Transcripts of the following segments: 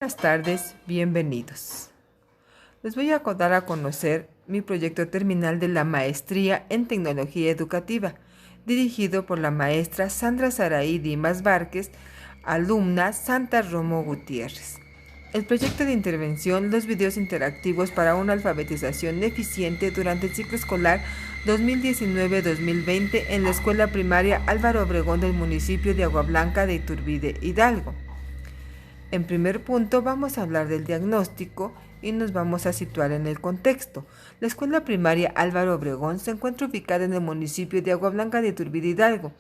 Buenas tardes, bienvenidos. Les voy a dar a conocer mi proyecto terminal de la Maestría en Tecnología Educativa, dirigido por la maestra Sandra Saraí Dimas Várquez, alumna Santa Romo Gutiérrez. El proyecto de intervención, los videos interactivos para una alfabetización eficiente durante el ciclo escolar 2019-2020 en la escuela primaria Álvaro Obregón del municipio de Agua Blanca de Iturbide, Hidalgo. En primer punto vamos a hablar del diagnóstico y nos vamos a situar en el contexto. La escuela primaria Álvaro Obregón se encuentra ubicada en el municipio de Agua Blanca de Iturbide, Hidalgo.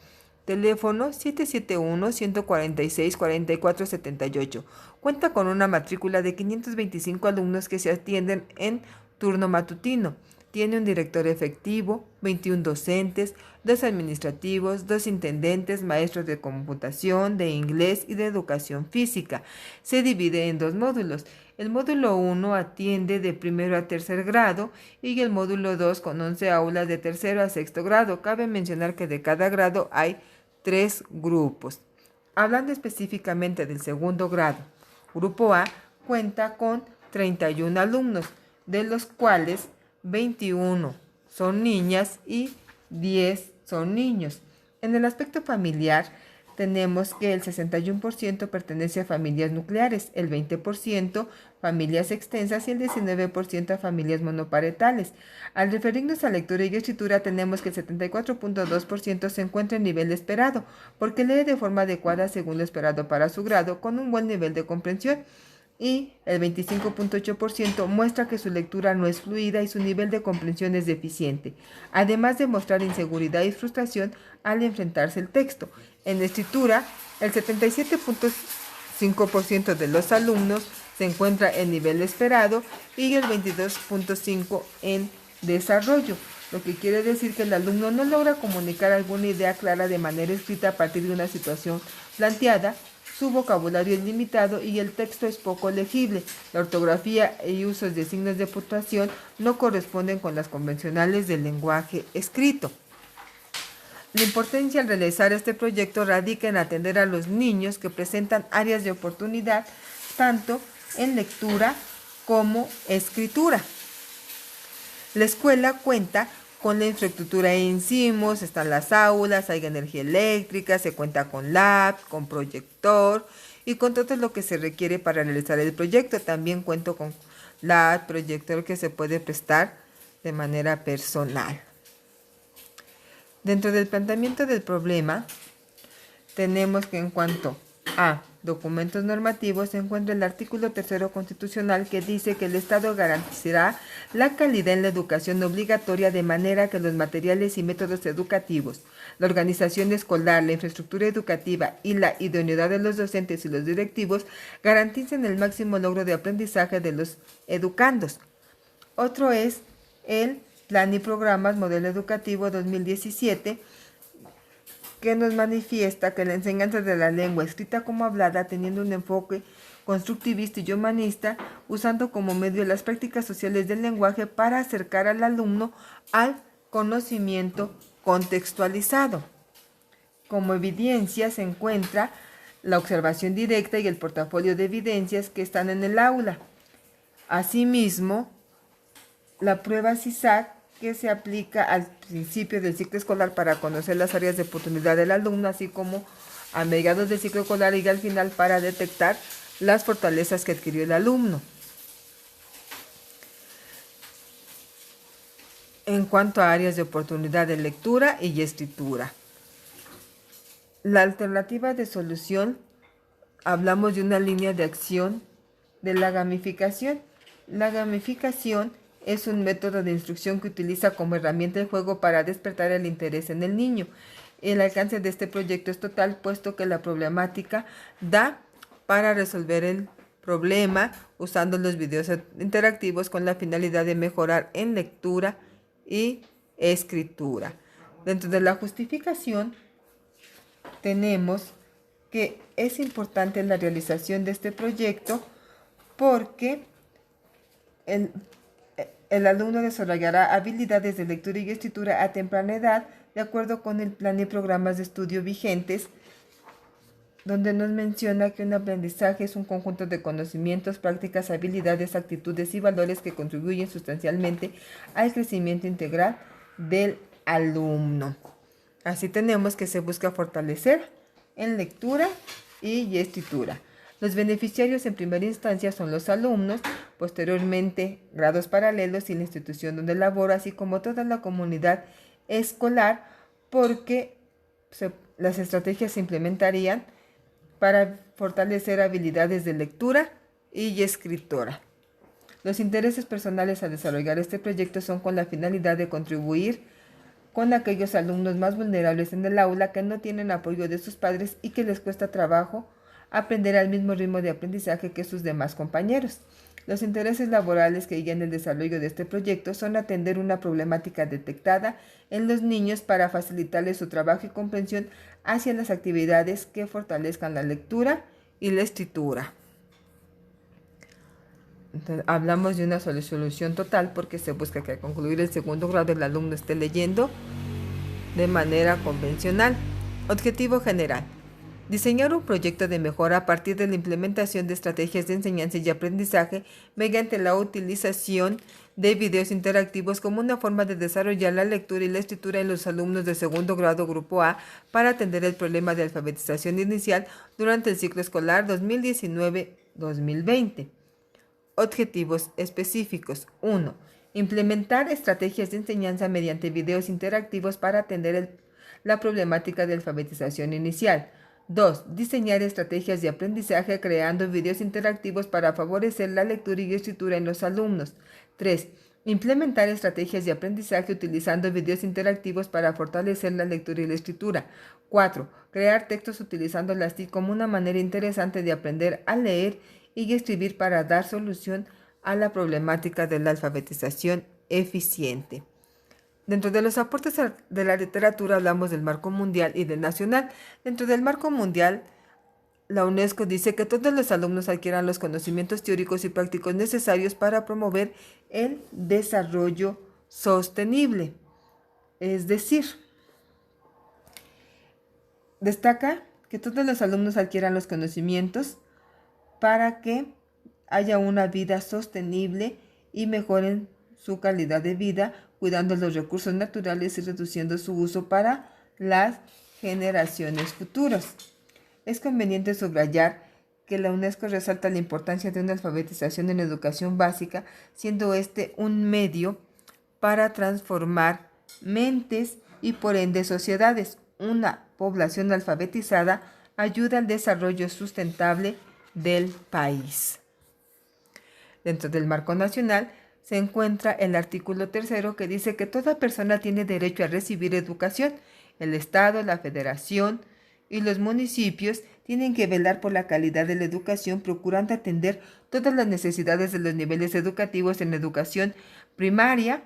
Teléfono 771-146-4478. Cuenta con una matrícula de 525 alumnos que se atienden en turno matutino. Tiene un director efectivo, 21 docentes, 2 administrativos, 2 intendentes, maestros de computación, de inglés y de educación física. Se divide en 2 módulos. El módulo 1 atiende de primero a tercer grado y el módulo 2 con 11 aulas de tercero a sexto grado. Cabe mencionar que de cada grado hay 3 grupos. Hablando específicamente del segundo grado, Grupo A cuenta con 31 alumnos, de los cuales 21 son niñas y 10 son niños. En el aspecto familiar, tenemos que el 61% pertenece a familias nucleares, el 20% familias extensas y el 19% a familias monoparentales. Al referirnos a lectura y escritura, tenemos que el 74.2% se encuentra en nivel esperado, porque lee de forma adecuada según lo esperado para su grado, con un buen nivel de comprensión. Y el 25.8% muestra que su lectura no es fluida y su nivel de comprensión es deficiente, además de mostrar inseguridad y frustración al enfrentarse el texto. En escritura, el 77.5% de los alumnos se encuentra en nivel esperado y el 22.5% en desarrollo, lo que quiere decir que el alumno no logra comunicar alguna idea clara de manera escrita a partir de una situación planteada. Su vocabulario es limitado y el texto es poco legible. La ortografía y usos de signos de puntuación no corresponden con las convencionales del lenguaje escrito. La importancia al realizar este proyecto radica en atender a los niños que presentan áreas de oportunidad tanto en lectura como escritura. La escuela cuenta con la infraestructura de insumos, están las aulas, hay energía eléctrica, se cuenta con lab, con proyector y con todo lo que se requiere para realizar el proyecto. También cuento con lab, proyector que se puede prestar de manera personal. Dentro del planteamiento del problema, tenemos que en cuanto a documentos normativos se encuentra el artículo 3 constitucional que dice que el Estado garantizará la calidad en la educación obligatoria de manera que los materiales y métodos educativos, la organización escolar, la infraestructura educativa y la idoneidad de los docentes y los directivos garanticen el máximo logro de aprendizaje de los educandos. Otro es el Plan y Programas Modelo Educativo 2017, que nos manifiesta que la enseñanza de la lengua escrita como hablada, teniendo un enfoque constructivista y humanista, usando como medio las prácticas sociales del lenguaje para acercar al alumno al conocimiento contextualizado. Como evidencia se encuentra la observación directa y el portafolio de evidencias que están en el aula. Asimismo, la prueba CISAC, que se aplica al principio del ciclo escolar para conocer las áreas de oportunidad del alumno, así como a mediados del ciclo escolar y al final para detectar las fortalezas que adquirió el alumno. En cuanto a áreas de oportunidad de lectura y escritura, la alternativa de solución, hablamos de una línea de acción de la gamificación. La gamificación es un método de instrucción que utiliza como herramienta el juego para despertar el interés en el niño. El alcance de este proyecto es total, puesto que la problemática da para resolver el problema usando los videos interactivos con la finalidad de mejorar en lectura y escritura. Dentro de la justificación tenemos que es importante la realización de este proyecto porque el alumno desarrollará habilidades de lectura y escritura a temprana edad, de acuerdo con el plan y programas de estudio vigentes donde nos menciona que un aprendizaje es un conjunto de conocimientos, prácticas, habilidades, actitudes y valores que contribuyen sustancialmente al crecimiento integral del alumno. Así tenemos que se busca fortalecer en lectura y escritura. Los beneficiarios en primera instancia son los alumnos, posteriormente grados paralelos y la institución donde labora, así como toda la comunidad escolar, porque las estrategias se implementarían para fortalecer habilidades de lectura y escritura. Los intereses personales a desarrollar este proyecto son con la finalidad de contribuir con aquellos alumnos más vulnerables en el aula que no tienen apoyo de sus padres y que les cuesta trabajo aprender al mismo ritmo de aprendizaje que sus demás compañeros. Los intereses laborales que guían el desarrollo de este proyecto son atender una problemática detectada en los niños para facilitarles su trabajo y comprensión hacia las actividades que fortalezcan la lectura y la escritura. Entonces, hablamos de una solución total porque se busca que al concluir el segundo grado el alumno esté leyendo de manera convencional. Objetivo general: diseñar un proyecto de mejora a partir de la implementación de estrategias de enseñanza y aprendizaje mediante la utilización de videos interactivos como una forma de desarrollar la lectura y la escritura en los alumnos de segundo grado Grupo A para atender el problema de alfabetización inicial durante el ciclo escolar 2019-2020. Objetivos específicos. 1. Implementar estrategias de enseñanza mediante videos interactivos para atender la problemática de alfabetización inicial. 2. Diseñar estrategias de aprendizaje creando videos interactivos para favorecer la lectura y escritura en los alumnos. 3. Implementar estrategias de aprendizaje utilizando videos interactivos para fortalecer la lectura y la escritura. 4. Crear textos utilizando las TIC como una manera interesante de aprender a leer y escribir para dar solución a la problemática de la alfabetización eficiente. Dentro de los aportes de la literatura hablamos del marco mundial y del nacional. Dentro del marco mundial, la UNESCO dice que todos los alumnos adquieran los conocimientos teóricos y prácticos necesarios para promover el desarrollo sostenible. Es decir, destaca que todos los alumnos adquieran los conocimientos para que haya una vida sostenible y mejoren su calidad de vida, cuidando los recursos naturales y reduciendo su uso para las generaciones futuras. Es conveniente subrayar que la UNESCO resalta la importancia de una alfabetización en educación básica, siendo este un medio para transformar mentes y por ende sociedades. Una población alfabetizada ayuda al desarrollo sustentable del país. Dentro del marco nacional se encuentra el artículo 3 que dice que toda persona tiene derecho a recibir educación. El Estado, la Federación y los municipios tienen que velar por la calidad de la educación, procurando atender todas las necesidades de los niveles educativos. En educación primaria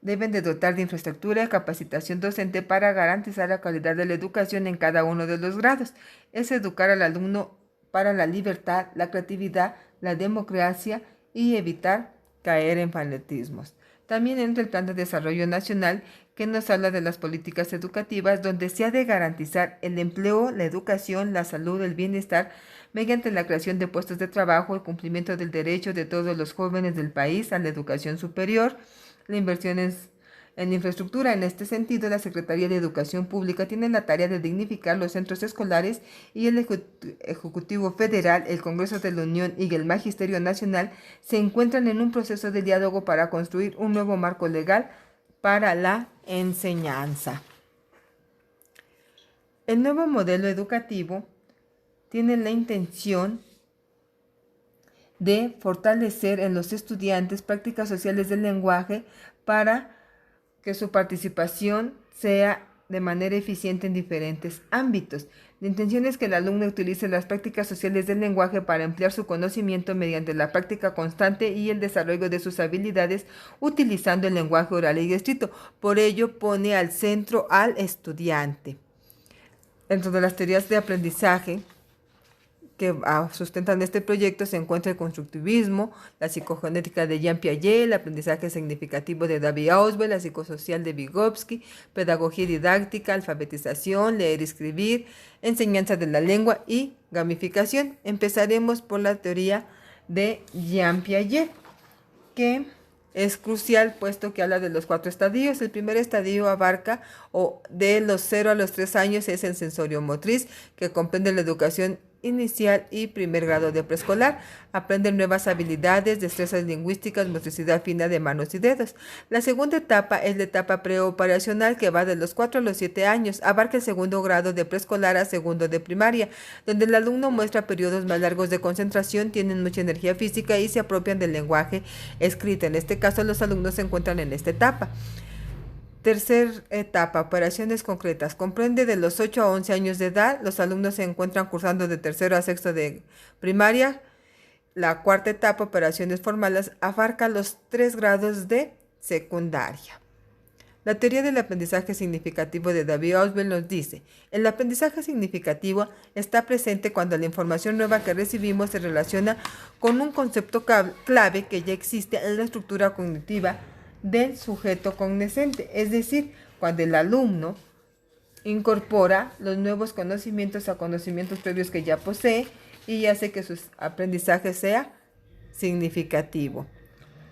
deben de dotar de infraestructura y capacitación docente para garantizar la calidad de la educación en cada uno de los grados. Es educar al alumno para la libertad, la creatividad, la democracia y evitar caer en fanatismos. También entra el Plan de Desarrollo Nacional, que nos habla de las políticas educativas, donde se ha de garantizar el empleo, la educación, la salud, el bienestar, mediante la creación de puestos de trabajo, el cumplimiento del derecho de todos los jóvenes del país a la educación superior, la inversión en infraestructura. En este sentido, la Secretaría de Educación Pública tiene la tarea de dignificar los centros escolares y el Ejecutivo Federal, el Congreso de la Unión y el Magisterio Nacional se encuentran en un proceso de diálogo para construir un nuevo marco legal para la enseñanza. El nuevo modelo educativo tiene la intención de fortalecer en los estudiantes prácticas sociales del lenguaje para que su participación sea de manera eficiente en diferentes ámbitos. La intención es que el alumno utilice las prácticas sociales del lenguaje para ampliar su conocimiento mediante la práctica constante y el desarrollo de sus habilidades utilizando el lenguaje oral y escrito. Por ello, pone al centro al estudiante. Dentro de las teorías de aprendizaje, que sustentan este proyecto se encuentra el constructivismo, la psicogenética de Jean Piaget, el aprendizaje significativo de David Ausubel, la psicosocial de Vygotsky, pedagogía didáctica, alfabetización, leer y escribir, enseñanza de la lengua y gamificación. Empezaremos por la teoría de Jean Piaget, que es crucial puesto que habla de los 4 estadios. El primer estadio abarca de los 0 a los 3 años, es el sensorio motriz, que comprende la educación inicial y primer grado de preescolar. Aprenden nuevas habilidades, destrezas lingüísticas, motricidad fina de manos y dedos. La segunda etapa es la etapa preoperacional, que va de los 4 a los 7 años. Abarca el segundo grado de preescolar a segundo de primaria, donde el alumno muestra periodos más largos de concentración, tienen mucha energía física y se apropian del lenguaje escrito. En este caso, los alumnos se encuentran en esta etapa. Tercera etapa, operaciones concretas. Comprende de los 8 a 11 años de edad. Los alumnos se encuentran cursando de tercero a sexto de primaria. La cuarta etapa, operaciones formales, abarca los 3 grados de secundaria. La teoría del aprendizaje significativo de David Ausubel nos dice: el aprendizaje significativo está presente cuando la información nueva que recibimos se relaciona con un concepto clave que ya existe en la estructura cognitiva del sujeto cognoscente, es decir, cuando el alumno incorpora los nuevos conocimientos a conocimientos previos que ya posee y hace que su aprendizaje sea significativo.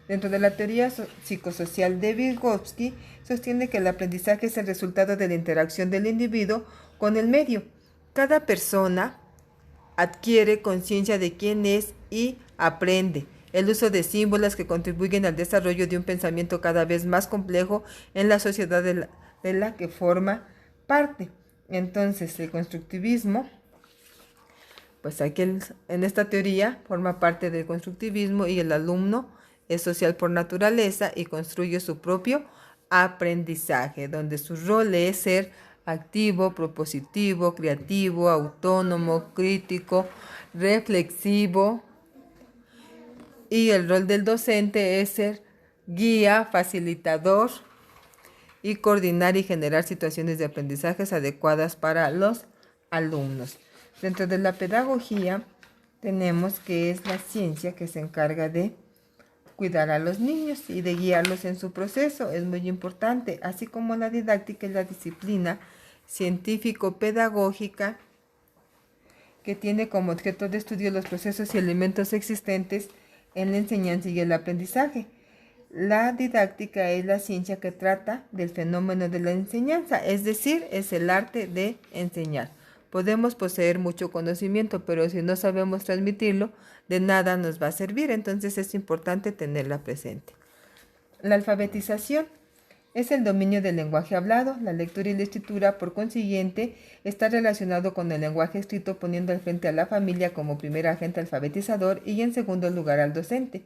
Dentro de la teoría psicosocial de Vygotsky, sostiene que el aprendizaje es el resultado de la interacción del individuo con el medio. Cada persona adquiere conciencia de quién es y aprende. El uso de símbolos que contribuyen al desarrollo de un pensamiento cada vez más complejo en la sociedad de la que forma parte. Entonces, el constructivismo, pues aquí en esta teoría forma parte del constructivismo, y el alumno es social por naturaleza y construye su propio aprendizaje, donde su rol es ser activo, propositivo, creativo, autónomo, crítico, reflexivo. Y el rol del docente es ser guía, facilitador y coordinar y generar situaciones de aprendizajes adecuadas para los alumnos. Dentro de la pedagogía tenemos que es la ciencia que se encarga de cuidar a los niños y de guiarlos en su proceso. Es muy importante, así como la didáctica y la disciplina científico-pedagógica que tiene como objeto de estudio los procesos y elementos existentes en la enseñanza y el aprendizaje. La didáctica es la ciencia que trata del fenómeno de la enseñanza, es decir, es el arte de enseñar. Podemos poseer mucho conocimiento, pero si no sabemos transmitirlo, de nada nos va a servir, entonces es importante tenerla presente. La alfabetización es el dominio del lenguaje hablado. La lectura y la escritura, por consiguiente, está relacionado con el lenguaje escrito, poniendo al frente a la familia como primer agente alfabetizador y en segundo lugar al docente.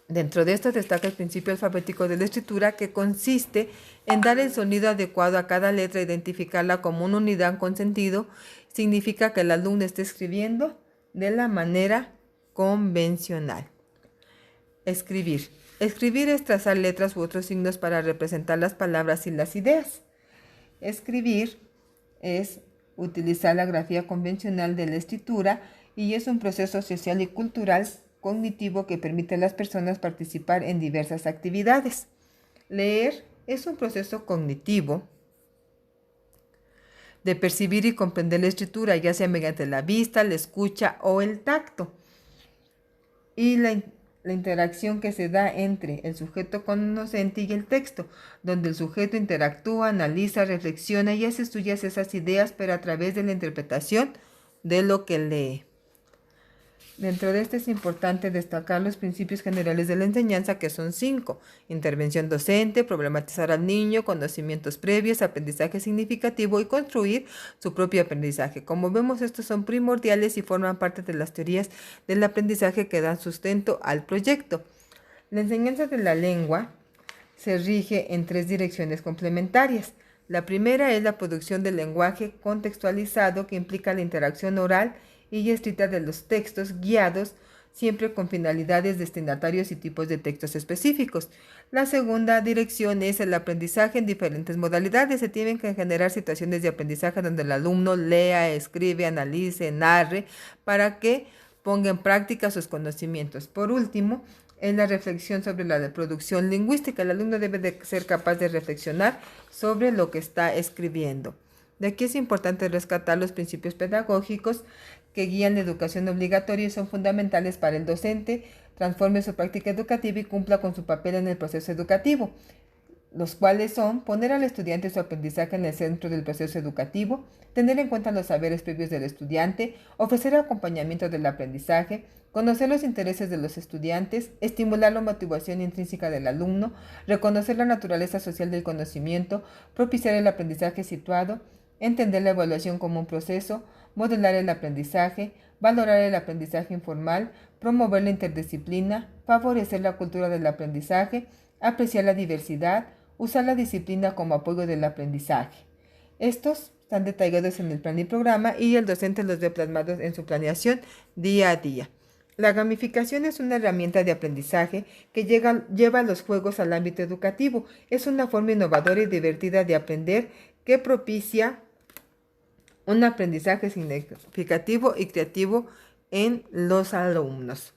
Dentro de esto destaca el principio alfabético de la escritura, que consiste en dar el sonido adecuado a cada letra, identificarla como una unidad con sentido. Significa que el alumno está escribiendo de la manera convencional. Escribir. Escribir es trazar letras u otros signos para representar las palabras y las ideas. Escribir es utilizar la grafía convencional de la escritura y es un proceso social y cultural cognitivo que permite a las personas participar en diversas actividades. Leer es un proceso cognitivo de percibir y comprender la escritura, ya sea mediante la vista, la escucha o el tacto. Y la interacción que se da entre el sujeto conocente y el texto, donde el sujeto interactúa, analiza, reflexiona y hace suyas esas ideas, pero a través de la interpretación de lo que lee. Dentro de este es importante destacar los principios generales de la enseñanza, que son 5. Intervención docente, problematizar al niño, conocimientos previos, aprendizaje significativo y construir su propio aprendizaje. Como vemos, estos son primordiales y forman parte de las teorías del aprendizaje que dan sustento al proyecto. La enseñanza de la lengua se rige en 3 direcciones complementarias. La primera es la producción del lenguaje contextualizado, que implica la interacción oral y escrita de los textos guiados siempre con finalidades, destinatarios y tipos de textos específicos. La segunda dirección es el aprendizaje en diferentes modalidades. Se tienen que generar situaciones de aprendizaje donde el alumno lea, escribe, analice, narre, para que ponga en práctica sus conocimientos. Por último, en la reflexión sobre la producción lingüística. El alumno debe de ser capaz de reflexionar sobre lo que está escribiendo. De aquí es importante rescatar los principios pedagógicos que guían la educación obligatoria y son fundamentales para el docente, transforme su práctica educativa y cumpla con su papel en el proceso educativo, los cuales son poner al estudiante su aprendizaje en el centro del proceso educativo, tener en cuenta los saberes previos del estudiante, ofrecer acompañamiento del aprendizaje, conocer los intereses de los estudiantes, estimular la motivación intrínseca del alumno, reconocer la naturaleza social del conocimiento, propiciar el aprendizaje situado, entender la evaluación como un proceso, modelar el aprendizaje, valorar el aprendizaje informal, promover la interdisciplina, favorecer la cultura del aprendizaje, apreciar la diversidad, usar la disciplina como apoyo del aprendizaje. Estos están detallados en el plan y programa y el docente los ve plasmados en su planeación día a día. La gamificación es una herramienta de aprendizaje que lleva los juegos al ámbito educativo. Es una forma innovadora y divertida de aprender que propicia un aprendizaje significativo y creativo en los alumnos.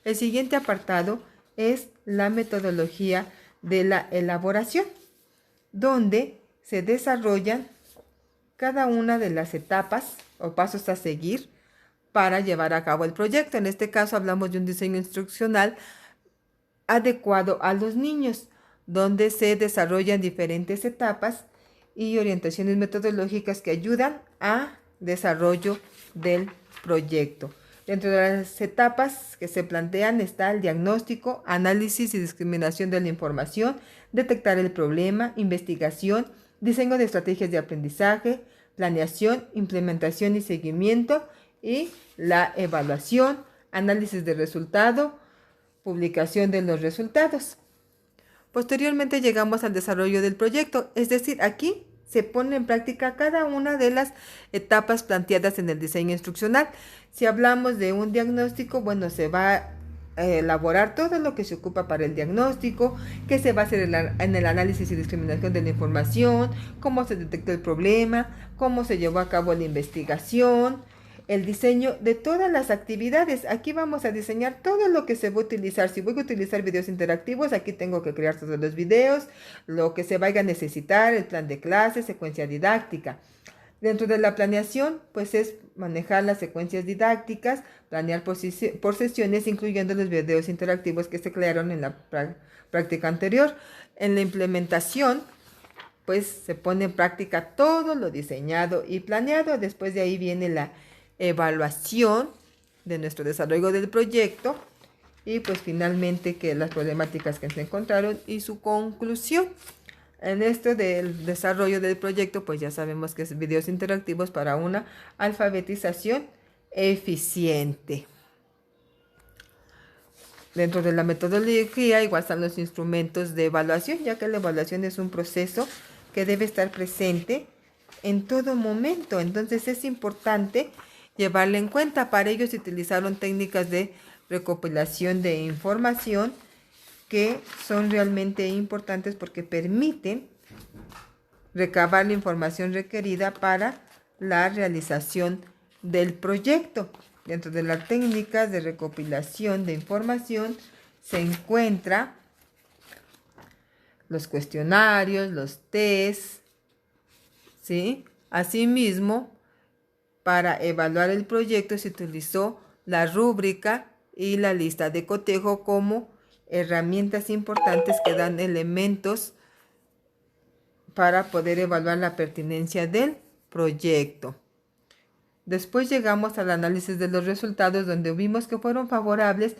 El siguiente apartado es la metodología de la elaboración, donde se desarrollan cada una de las etapas o pasos a seguir para llevar a cabo el proyecto. En este caso hablamos de un diseño instruccional adecuado a los niños, donde se desarrollan diferentes etapas y orientaciones metodológicas que ayudan a desarrollo del proyecto. Dentro de las etapas que se plantean está el diagnóstico, análisis y discriminación de la información, detectar el problema, investigación, diseño de estrategias de aprendizaje, planeación, implementación y seguimiento, y la evaluación, análisis de resultado, publicación de los resultados. Posteriormente llegamos al desarrollo del proyecto, es decir, aquí se pone en práctica cada una de las etapas planteadas en el diseño instruccional. Si hablamos de un diagnóstico, bueno, se va a elaborar todo lo que se ocupa para el diagnóstico, que se va a hacer en el análisis y discriminación de la información, cómo se detectó el problema, cómo se llevó a cabo la investigación, el diseño de todas las actividades. Aquí vamos a diseñar todo lo que se va a utilizar. Si voy a utilizar videos interactivos, aquí tengo que crear todos los videos, lo que se vaya a necesitar, el plan de clase, secuencia didáctica. Dentro de la planeación, pues es manejar las secuencias didácticas, planear por sesiones, incluyendo los videos interactivos que se crearon en la práctica anterior. En la implementación, pues se pone en práctica todo lo diseñado y planeado. Después de ahí viene la evaluación de nuestro desarrollo del proyecto y pues finalmente que las problemáticas que se encontraron y su conclusión. En esto del desarrollo del proyecto pues ya sabemos que es videos interactivos para una alfabetización eficiente. Dentro de la metodología igual están los instrumentos de evaluación, ya que la evaluación es un proceso que debe estar presente en todo momento. Entonces es importante llevarla en cuenta. Para ello se utilizaron técnicas de recopilación de información que son realmente importantes porque permiten recabar la información requerida para la realización del proyecto. Dentro de las técnicas de recopilación de información se encuentran los cuestionarios, los test, ¿sí? Asimismo, para evaluar el proyecto se utilizó la rúbrica y la lista de cotejo como herramientas importantes que dan elementos para poder evaluar la pertinencia del proyecto. Después llegamos al análisis de los resultados, donde vimos que fueron favorables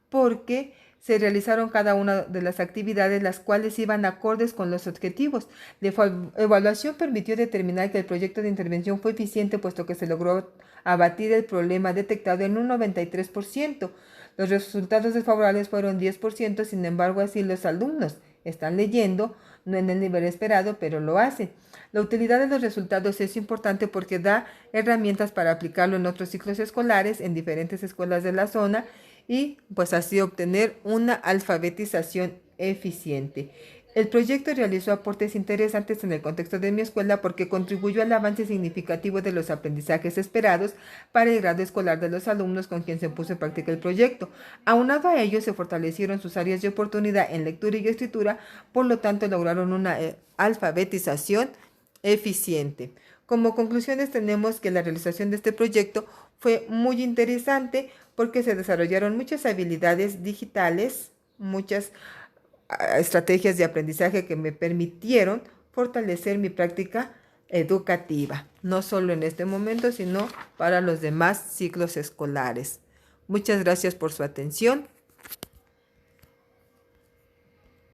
porque se realizaron cada una de las actividades, las cuales iban acordes con los objetivos. La evaluación permitió determinar que el proyecto de intervención fue eficiente, puesto que se logró abatir el problema detectado en un 93%. Los resultados desfavorables fueron 10%, sin embargo, así los alumnos están leyendo, no en el nivel esperado, pero lo hacen. La utilidad de los resultados es importante porque da herramientas para aplicarlo en otros ciclos escolares, en diferentes escuelas de la zona, y pues así obtener una alfabetización eficiente. El proyecto realizó aportes interesantes en el contexto de mi escuela porque contribuyó al avance significativo de los aprendizajes esperados para el grado escolar de los alumnos con quien se puso en práctica el proyecto. Aunado a ello, se fortalecieron sus áreas de oportunidad en lectura y escritura, por lo tanto lograron una alfabetización eficiente. Como conclusiones tenemos que la realización de este proyecto fue muy interesante porque se desarrollaron muchas habilidades digitales, muchas estrategias de aprendizaje que me permitieron fortalecer mi práctica educativa, no solo en este momento, sino para los demás ciclos escolares. Muchas gracias por su atención.